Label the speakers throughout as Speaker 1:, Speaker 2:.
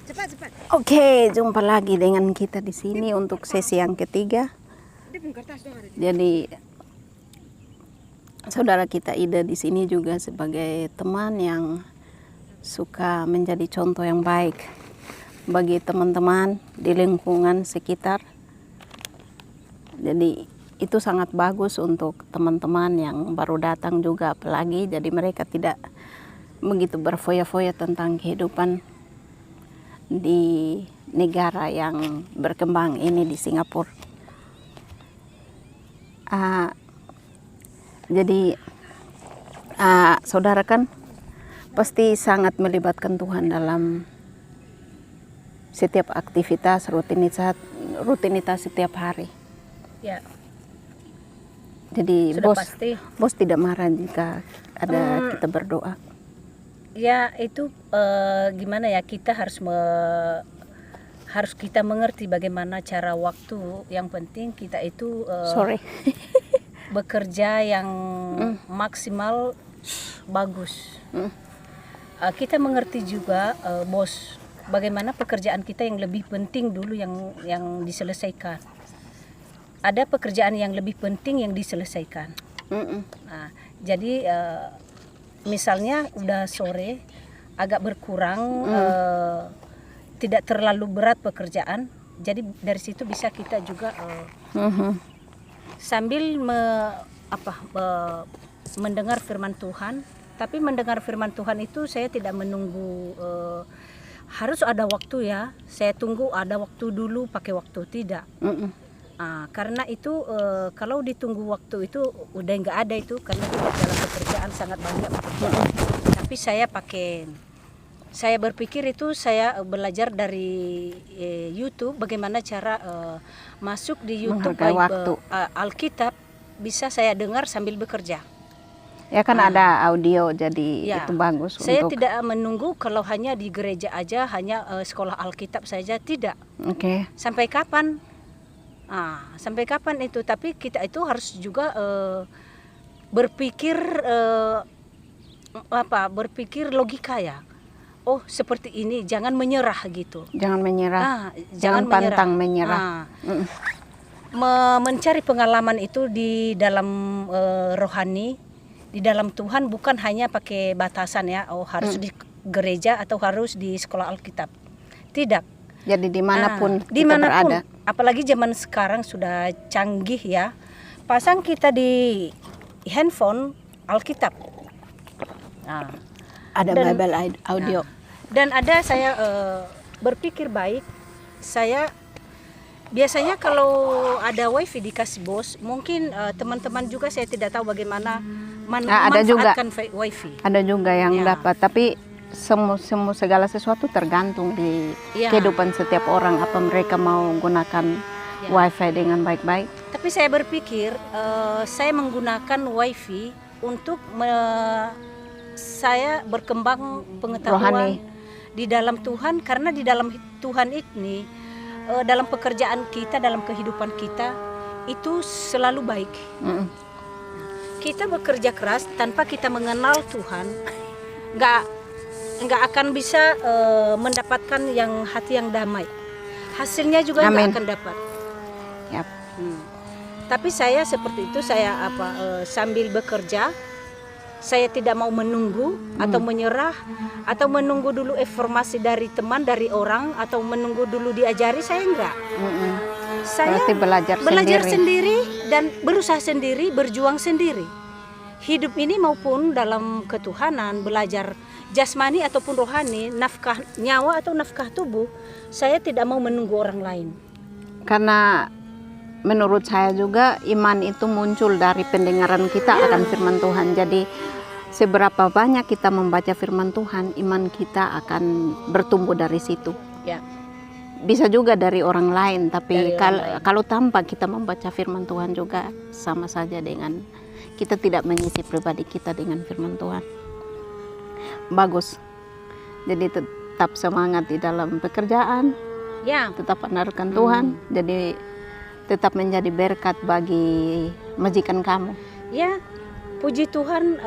Speaker 1: Cepat.
Speaker 2: Oke, jumpa lagi dengan kita di sini untuk sesi yang ketiga. Jadi saudara kita Ida di sini juga sebagai teman yang suka menjadi contoh yang baik bagi teman-teman di lingkungan sekitar. Jadi itu sangat bagus untuk teman-teman yang baru datang juga, apalagi jadi mereka tidak begitu berfoya-foya tentang kehidupan di negara yang berkembang ini di Singapura. Jadi saudara kan pasti sangat melibatkan Tuhan dalam setiap aktivitas rutinitas setiap hari.
Speaker 1: Ya.
Speaker 2: Jadi
Speaker 1: Sudah pasti.
Speaker 2: bos tidak marah jika ada kita berdoa.
Speaker 1: Ya itu gimana ya, kita harus kita mengerti bagaimana cara waktu. Yang penting kita itu bekerja yang maksimal bagus. Kita mengerti juga bos, bagaimana pekerjaan kita yang lebih penting dulu yang diselesaikan. Ada pekerjaan yang lebih penting yang diselesaikan. Nah, jadi misalnya udah sore agak berkurang, tidak terlalu berat pekerjaan, jadi dari situ bisa kita juga sambil mendengar firman Tuhan. Tapi mendengar firman Tuhan itu saya tidak menunggu harus ada waktu ya, saya tunggu ada waktu dulu pakai waktu, tidak. Karena itu kalau ditunggu waktu itu udah nggak ada itu, karena dalam pekerjaan sangat banyak pekerjaan. Tapi saya berpikir itu saya belajar dari YouTube bagaimana cara masuk di YouTube Alkitab bisa saya dengar sambil bekerja.
Speaker 2: Ya kan ada audio, jadi itu bagus.
Speaker 1: Saya tidak menunggu kalau hanya di gereja aja, hanya sekolah Alkitab saja, tidak. Sampai kapan? Sampai kapan itu? Tapi kita itu harus juga berpikir berpikir logika ya. Oh seperti ini, jangan menyerah gitu.
Speaker 2: Jangan menyerah. Jangan pantang menyerah.
Speaker 1: Mencari pengalaman itu di dalam rohani, di dalam Tuhan, bukan hanya pakai batasan ya. Oh harus di gereja atau harus di sekolah Alkitab. Tidak.
Speaker 2: Jadi dimanapun kita berada.
Speaker 1: Apalagi zaman sekarang sudah canggih ya. Pasang kita di handphone Alkitab.
Speaker 2: Ada Bible audio.
Speaker 1: Dan ada saya berpikir baik. Saya biasanya kalau ada wifi dikasih bos, mungkin teman-teman juga saya tidak tahu bagaimana memanfaatkan wifi.
Speaker 2: Ada juga yang dapat, tapi segala sesuatu tergantung di kehidupan setiap orang, apa mereka mau gunakan wifi dengan baik-baik.
Speaker 1: Tapi saya berpikir saya menggunakan wifi untuk saya berkembang pengetahuan rohani di dalam Tuhan, karena di dalam Tuhan ini dalam pekerjaan kita, dalam kehidupan kita itu selalu baik. Kita bekerja keras tanpa kita mengenal Tuhan, nggak akan bisa mendapatkan yang hati yang damai. Hasilnya juga nggak akan dapat. Tapi saya seperti itu, saya sambil bekerja, saya tidak mau menunggu atau menyerah atau menunggu dulu informasi dari teman, dari orang, atau menunggu dulu diajari. Saya enggak. Saya belajar sendiri dan berusaha sendiri, berjuang sendiri. Hidup ini maupun dalam ketuhanan, belajar jasmani ataupun rohani, nafkah nyawa atau nafkah tubuh, saya tidak mau menunggu orang lain.
Speaker 2: Karena menurut saya juga iman itu muncul dari pendengaran kita akan firman Tuhan. Jadi seberapa banyak kita membaca firman Tuhan, iman kita akan bertumbuh dari situ. Bisa juga dari orang lain, tapi kalau tanpa kita membaca firman Tuhan juga sama saja dengan kita tidak mengisi pribadi kita dengan firman Tuhan. Bagus. Jadi tetap semangat di dalam pekerjaan. Tetap andalkan Tuhan. Jadi tetap menjadi berkat bagi majikan kamu.
Speaker 1: Puji Tuhan,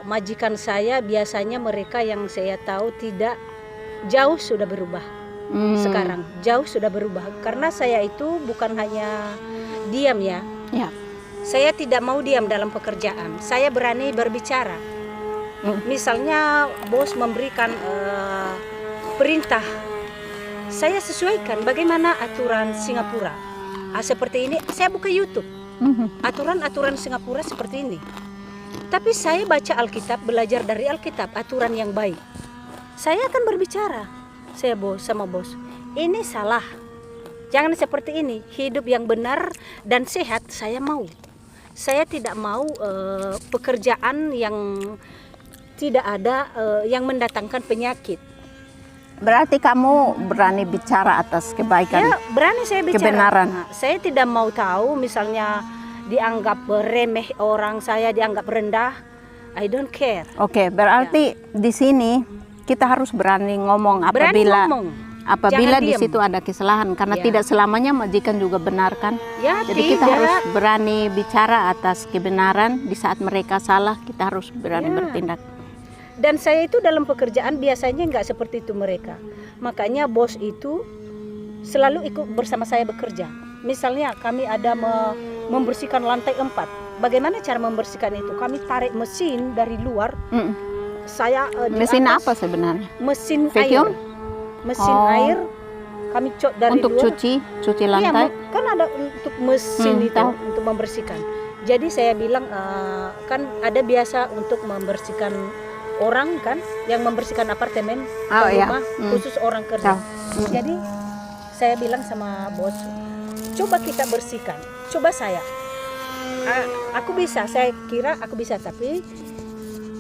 Speaker 1: majikan saya biasanya mereka yang saya tahu tidak jauh sudah berubah. sekarang. Jauh sudah berubah. Karena saya itu bukan hanya diam ya.
Speaker 2: Ya.
Speaker 1: Saya tidak mau diam dalam pekerjaan. Saya berani berbicara. Misalnya bos memberikan perintah, saya sesuaikan bagaimana aturan Singapura. Seperti ini, saya buka YouTube. Aturan-aturan Singapura seperti ini. Tapi saya baca Alkitab, belajar dari Alkitab, aturan yang baik. Saya akan berbicara. Saya sama bos, ini salah. Jangan seperti ini. Hidup yang benar dan sehat saya mau. Saya tidak mau pekerjaan yang tidak ada yang mendatangkan penyakit.
Speaker 2: Berarti kamu berani bicara atas kebaikan.
Speaker 1: Ya, berani saya bicara.
Speaker 2: Kebenaran.
Speaker 1: Nah, saya tidak mau tahu misalnya dianggap remeh orang, saya dianggap rendah. I don't care.
Speaker 2: Oke, berarti di sini kita harus berani ngomong apabila di situ ada kesalahan, karena tidak selamanya majikan juga benar kan.
Speaker 1: Ya,
Speaker 2: jadi kita harus berani bicara atas kebenaran. Di saat mereka salah, kita harus berani bertindak.
Speaker 1: Dan saya itu dalam pekerjaan biasanya nggak seperti itu mereka. Makanya bos itu selalu ikut bersama saya bekerja. Misalnya kami ada membersihkan lantai 4. Bagaimana cara membersihkan itu? Kami tarik mesin dari luar. Saya
Speaker 2: mesin atas, apa sebenarnya?
Speaker 1: Mesin
Speaker 2: vacuum?
Speaker 1: Air. Mesin air. Kami cot dari
Speaker 2: untuk
Speaker 1: luar.
Speaker 2: cuci lantai.
Speaker 1: Iya, kan ada untuk mesin itu untuk membersihkan. Jadi saya bilang kan ada biasa untuk membersihkan orang kan, yang membersihkan apartemen, rumah khusus orang kerja. Jadi saya bilang sama bos, coba kita bersihkan, coba saya. Aku bisa, saya kira aku bisa, tapi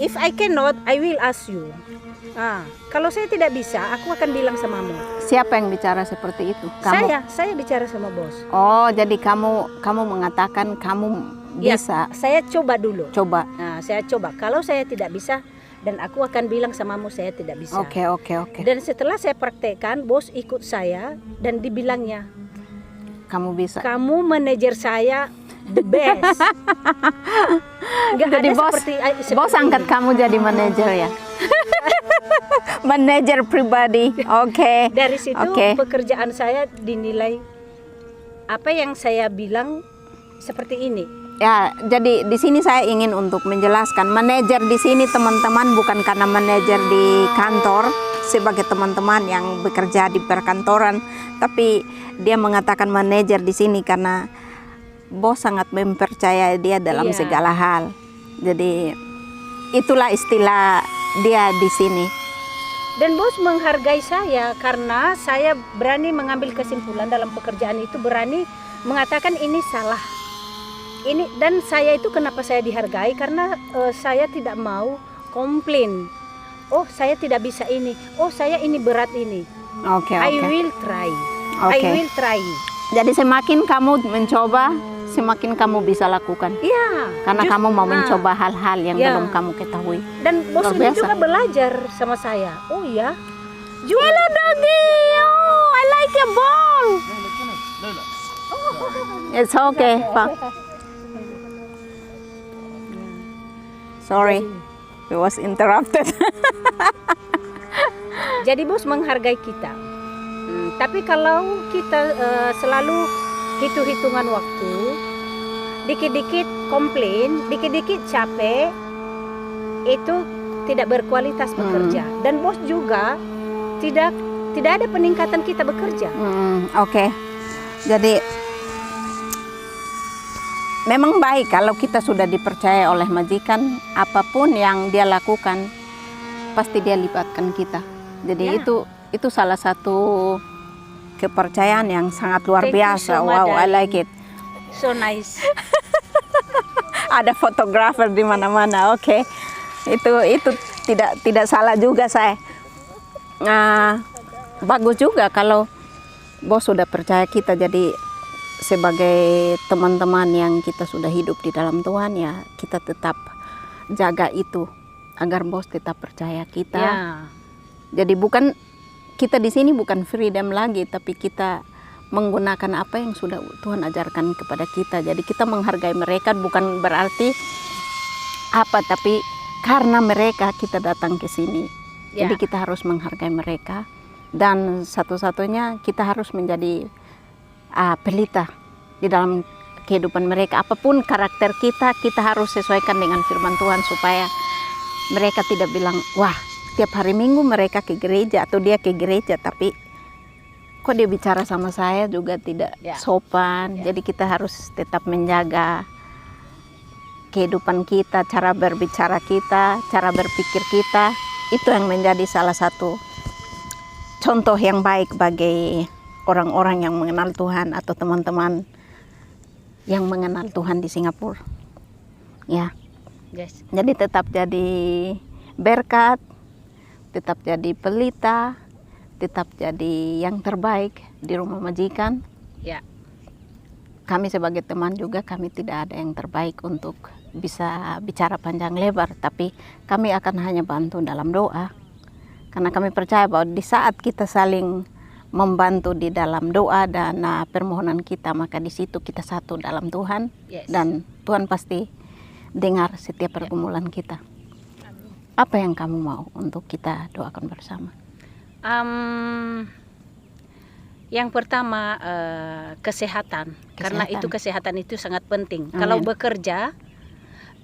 Speaker 1: if I cannot, I will ask you. Kalau saya tidak bisa, aku akan bilang samamu.
Speaker 2: Siapa yang bicara seperti itu? Kamu?
Speaker 1: Saya bicara sama bos.
Speaker 2: Oh, jadi kamu mengatakan kamu bisa.
Speaker 1: Ya, saya coba dulu.
Speaker 2: Coba.
Speaker 1: Nah, saya coba. Kalau saya tidak bisa, dan aku akan bilang samamu saya tidak bisa.
Speaker 2: Oke.
Speaker 1: Dan setelah saya praktekkan, bos ikut saya dan dibilangnya,
Speaker 2: kamu bisa.
Speaker 1: Kamu manajer saya the best.
Speaker 2: Jadi bos angkat kamu jadi manajer ya. Manajer pribadi. Oke.
Speaker 1: Dari situ pekerjaan saya dinilai apa yang saya bilang seperti ini.
Speaker 2: Ya, jadi di sini saya ingin untuk menjelaskan, manajer di sini teman-teman bukan karena manajer di kantor sebagai teman-teman yang bekerja di perkantoran, tapi dia mengatakan manajer di sini karena bos sangat mempercayai dia dalam segala hal. Jadi itulah istilah dia di sini.
Speaker 1: Dan bos menghargai saya karena saya berani mengambil kesimpulan dalam pekerjaan itu, berani mengatakan ini salah. Ini, dan saya itu kenapa saya dihargai karena saya tidak mau komplain. Oh, saya tidak bisa ini. Oh, saya ini berat ini.
Speaker 2: Oke.
Speaker 1: I will try. I will try.
Speaker 2: Jadi semakin kamu mencoba, semakin kamu bisa lakukan.
Speaker 1: Iya.
Speaker 2: Karena kamu mau mencoba hal-hal yang belum kamu ketahui.
Speaker 1: Dan bos ini juga belajar sama saya. Oh iya.
Speaker 2: Hello doggy. Oh, I like your ball. It's okay, Pak. Sorry, we was interrupted.
Speaker 1: Jadi bos menghargai kita. Tapi kalau kita selalu hitung-hitungan waktu, dikit-dikit komplain, dikit-dikit capek, itu tidak berkualitas bekerja. Dan bos juga tidak ada peningkatan kita bekerja.
Speaker 2: Oke. Jadi memang baik kalau kita sudah dipercaya oleh majikan, apapun yang dia lakukan pasti dia libatkan kita. Jadi itu salah satu kepercayaan yang sangat luar biasa. Wow, I like it.
Speaker 1: So nice.
Speaker 2: Ada fotografer di mana-mana. Oke. Itu tidak salah juga saya. Bagus juga kalau bos sudah percaya kita, jadi sebagai teman-teman yang kita sudah hidup di dalam Tuhan, ya kita tetap jaga itu agar bos tetap percaya kita. Jadi bukan kita di sini bukan freedom lagi, tapi kita menggunakan apa yang sudah Tuhan ajarkan kepada kita. Jadi kita menghargai mereka bukan berarti apa, tapi karena mereka kita datang ke sini. Jadi kita harus menghargai mereka Dan satu-satunya kita harus menjadi pelita di dalam kehidupan mereka. Apapun karakter kita, kita harus sesuaikan dengan firman Tuhan supaya mereka tidak bilang, wah tiap hari Minggu mereka ke gereja atau dia ke gereja, tapi kok dia bicara sama saya juga tidak sopan. Jadi kita harus tetap menjaga kehidupan kita, cara berbicara kita, cara berpikir kita. Itu yang menjadi salah satu contoh yang baik bagi orang-orang yang mengenal Tuhan atau teman-teman yang mengenal Tuhan di Singapura. Ya.
Speaker 1: Yes.
Speaker 2: Jadi tetap jadi berkat, tetap jadi pelita, tetap jadi yang terbaik di rumah majikan.
Speaker 1: Ya.
Speaker 2: Kami sebagai teman juga, kami tidak ada yang terbaik untuk bisa bicara panjang lebar, tapi kami akan hanya bantu dalam doa. Karena kami percaya bahwa di saat kita saling membantu di dalam doa dan permohonan kita, maka di situ kita satu dalam Tuhan.
Speaker 1: Yes.
Speaker 2: Dan Tuhan pasti dengar setiap pergumulan kita. Apa yang kamu mau untuk kita doakan bersama?
Speaker 1: Yang pertama kesehatan. Karena itu kesehatan itu sangat penting.
Speaker 2: Amin.
Speaker 1: Kalau bekerja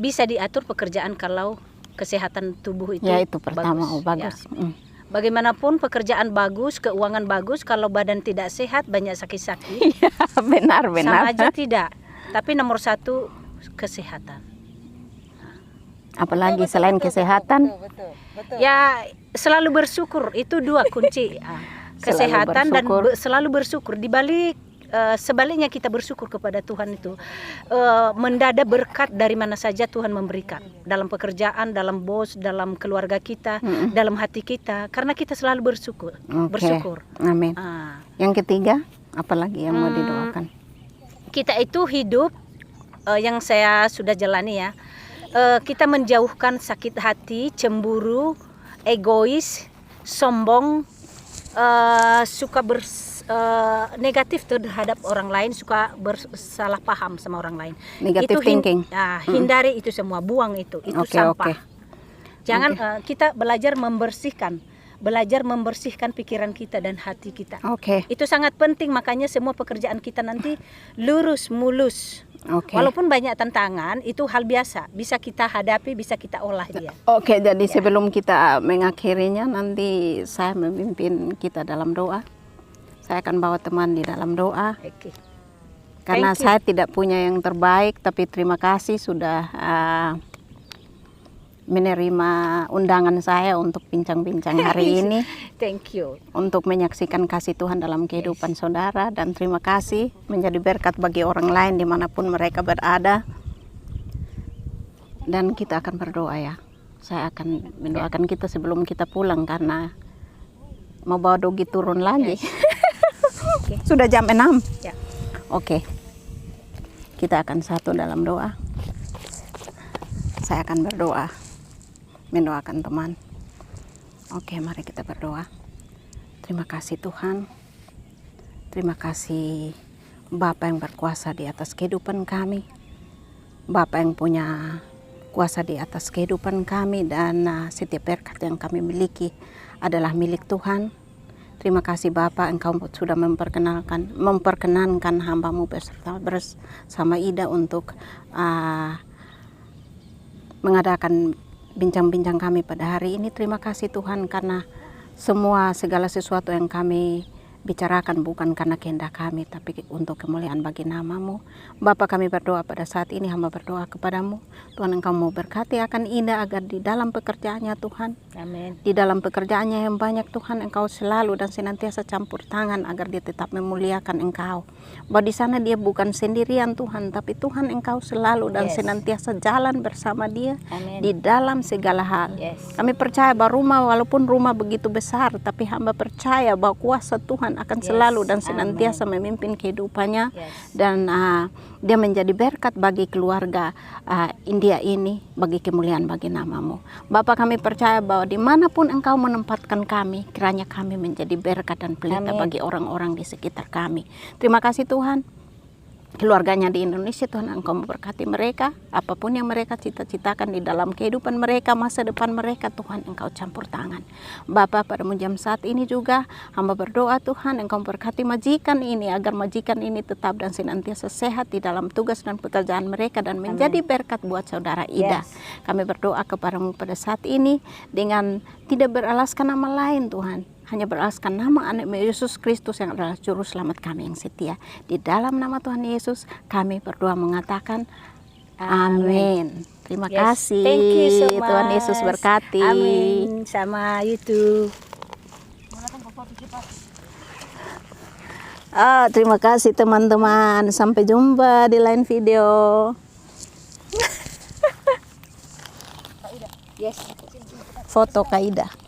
Speaker 1: bisa diatur pekerjaan kalau kesehatan tubuh itu,
Speaker 2: ya, itu pertama
Speaker 1: bagus.
Speaker 2: bagus.
Speaker 1: Ya. Bagaimanapun pekerjaan bagus, keuangan bagus, kalau badan tidak sehat banyak sakit-sakit.
Speaker 2: benar.
Speaker 1: Sama aja tidak. Tapi nomor satu kesehatan.
Speaker 2: Apalagi selain kesehatan,
Speaker 3: Betul.
Speaker 1: Ya selalu bersyukur, itu dua kunci. Kesehatan dan selalu bersyukur. Di balik sebaliknya kita bersyukur kepada Tuhan itu mendadak berkat dari mana saja Tuhan memberikan, dalam pekerjaan, dalam bos, dalam keluarga kita, dalam hati kita, karena kita selalu bersyukur. Bersyukur.
Speaker 2: Amin. Yang ketiga, apalagi yang mau didoakan?
Speaker 1: Kita itu hidup yang saya sudah jalani ya. Kita menjauhkan sakit hati, cemburu, egois, sombong, suka negatif terhadap orang lain, suka bersalah paham sama orang lain.
Speaker 2: Negative thinking.
Speaker 1: Hindari itu semua, buang itu sampah. Jangan kita belajar membersihkan pikiran kita dan hati kita. Itu sangat penting, makanya semua pekerjaan kita nanti lurus, mulus. Walaupun banyak tantangan, itu hal biasa, bisa kita hadapi, bisa kita olah dia.
Speaker 2: Jadi sebelum kita mengakhirinya, nanti saya memimpin kita dalam doa. Saya akan bawa teman di dalam doa. Karena saya tidak punya yang terbaik, tapi terima kasih sudah menerima undangan saya untuk bincang-bincang hari ini.
Speaker 1: Thank you.
Speaker 2: Untuk menyaksikan kasih Tuhan dalam kehidupan saudara, dan terima kasih menjadi berkat bagi orang lain dimanapun mereka berada. Dan kita akan berdoa ya. Saya akan mendoakan kita sebelum kita pulang karena mau bawa Dogi turun lagi. Sudah jam 6.
Speaker 1: Ya.
Speaker 2: Kita akan satu dalam doa. Saya akan berdoa, mendoakan teman. Mari kita berdoa. Terima kasih Tuhan. Terima kasih Bapa yang berkuasa di atas kehidupan kami. Bapa yang punya kuasa di atas kehidupan kami, dan setiap berkat yang kami miliki adalah milik Tuhan. Terima kasih Bapa, Engkau sudah memperkenankan hamba-Mu bersama Ida untuk mengadakan bincang-bincang kami pada hari ini. Terima kasih Tuhan, karena segala sesuatu yang kami bicarakan bukan karena kehendak kami, tapi untuk kemuliaan bagi nama-Mu. Bapa, kami berdoa pada saat ini, hamba berdoa kepadamu, Tuhan, Engkau mau berkati akan Ida agar di dalam pekerjaannya Tuhan,
Speaker 1: Amin.
Speaker 2: di dalam pekerjaannya yang banyak Tuhan, Engkau selalu dan senantiasa campur tangan agar dia tetap memuliakan Engkau. Bahwa di sana dia bukan sendirian Tuhan, tapi Tuhan Engkau selalu dan senantiasa jalan bersama dia.
Speaker 1: Amin.
Speaker 2: Di dalam segala hal. Kami percaya bahwa walaupun rumah begitu besar, tapi hamba percaya bahwa kuasa Tuhan akan selalu dan senantiasa memimpin kehidupannya. Dan dia menjadi berkat bagi keluarga India ini, bagi kemuliaan bagi nama-Mu. Bapa, kami percaya bahwa dimanapun Engkau menempatkan kami, kiranya kami menjadi berkat dan pelita bagi orang-orang di sekitar kami. Terima kasih Tuhan. keluarganya di Indonesia. Tuhan, Engkau memberkati mereka, apapun yang mereka cita-citakan di dalam kehidupan mereka, masa depan mereka, Tuhan Engkau campur tangan. Bapa, pada jam saat ini juga hamba berdoa Tuhan, Engkau memberkati majikan ini, agar majikan ini tetap dan senantiasa sehat di dalam tugas dan pekerjaan mereka, dan menjadi berkat buat saudara Ida. Kami berdoa kepadamu pada saat ini dengan tidak beralaskan nama lain Tuhan, hanya beralaskan nama anak Yesus Kristus yang adalah juru selamat kami yang setia. Di dalam nama Tuhan Yesus kami berdoa mengatakan amin. Terima kasih.
Speaker 1: Thank you so much.
Speaker 2: Tuhan Yesus berkati.
Speaker 1: Amin. Sama YouTube.
Speaker 2: Terima kasih teman-teman. Sampai jumpa di lain video. Foto Kak Ida.